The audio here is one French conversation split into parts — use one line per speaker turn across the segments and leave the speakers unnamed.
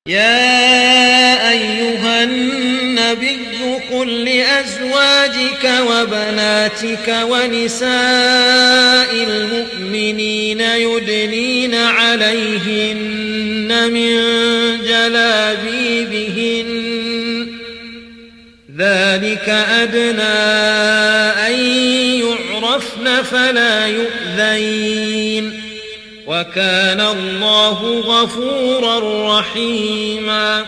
يا أيها النبي قل لأزواجك وبناتك ونساء المؤمنين يدنين عليهن من جلابيبهن ذلك أدنى أن يعرفن فلا يؤذين وكان الله غفورا رحيما.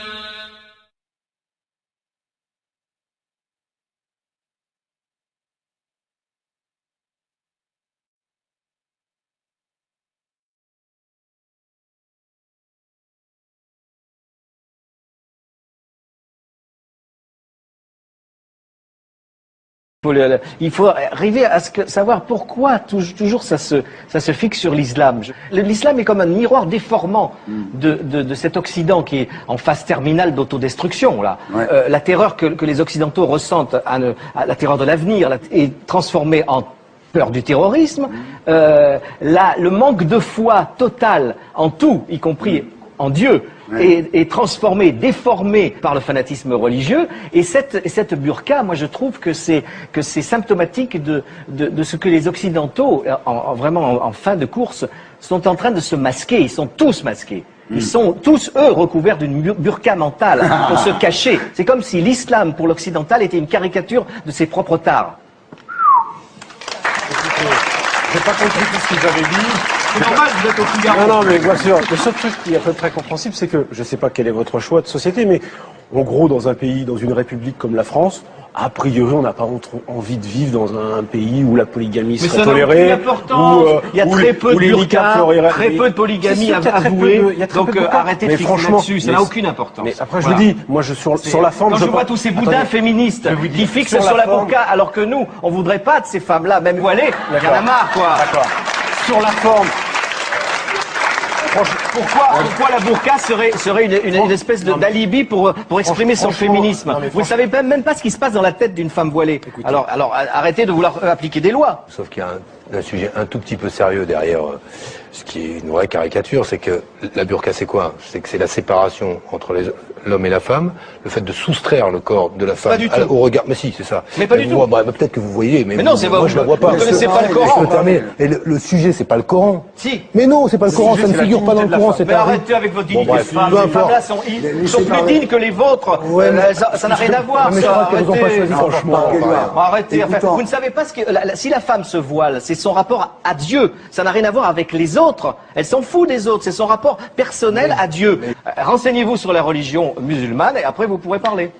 Il faut arriver à savoir pourquoi toujours ça se fixe sur l'islam. L'islam est comme un miroir déformant de cet Occident qui est en phase terminale d'autodestruction. Là. Ouais. La terreur que les Occidentaux ressentent, à la terreur de l'avenir, est transformée en peur du terrorisme. Le manque de foi total en tout, y compris en Dieu, est transformé, déformé par le fanatisme religieux. Et cette burqa, moi je trouve que c'est symptomatique de ce que les Occidentaux, vraiment en fin de course, sont en train de se masquer. Ils sont tous masqués. Ils sont tous, eux, recouverts d'une burqa mentale pour se cacher. C'est comme si l'islam, pour l'occidental, était une caricature de ses propres tares.
J'ai pas compris tout ce qu'ils avaient dit.
C'est normal, vous êtes au Figaro.
Non, mais bien sûr. Le seul truc qui est à peu près compréhensible, c'est que, je sais pas quel est votre choix de société, mais en gros, dans un pays, dans une république comme la France, a priori, on n'a pas envie de vivre dans un pays où la polygamie serait tolérée.
Il y a très peu de burqa, très peu de polygamie avouée. Donc arrêtez de fixer là-dessus, ça n'a aucune importance.
Mais après, je vous dis, moi, sur la forme,
quand je vois tous ces boudins féministes qui fixent sur la burqa, alors que nous, on voudrait pas de ces femmes-là, même voilées, il y en a marre, quoi.
D'accord. Sur la forme.
Pourquoi la burqa serait une espèce d'alibi pour exprimer son féminisme? Vous ne savez même pas ce qui se passe dans la tête d'une femme voilée. Écoutez. Alors arrêtez de vouloir appliquer des lois.
Sauf qu'il y a un sujet un tout petit peu sérieux derrière ce qui est une vraie caricature, c'est que la burqa c'est quoi? C'est que c'est la séparation entre l'homme et la femme, le fait de soustraire le corps de la femme au regard. Mais si, c'est ça.
Mais pas du tout.
Peut-être que vous voyez, mais
non, moi je ne vois pas. Vous ne connaissez pas le Coran.
Et le sujet, c'est pas le Coran.
Si.
Mais non, c'est pas le Coran, ça ne figure pas dans le Coran.
Mais arrêtez avec votre dignité de femme. Ces femmes-là sont plus dignes que les vôtres. Ça n'a rien à voir.
Mais je crois qu'elles n'ont pas choisi franchement.
Arrêtez. Vous ne savez pas si la femme se voile, c'est son rapport à Dieu. Ça n'a rien à voir avec les autres. Elle s'en fout des autres. C'est son rapport personnel à Dieu. Renseignez-vous sur la religion musulmane et après vous pourrez parler.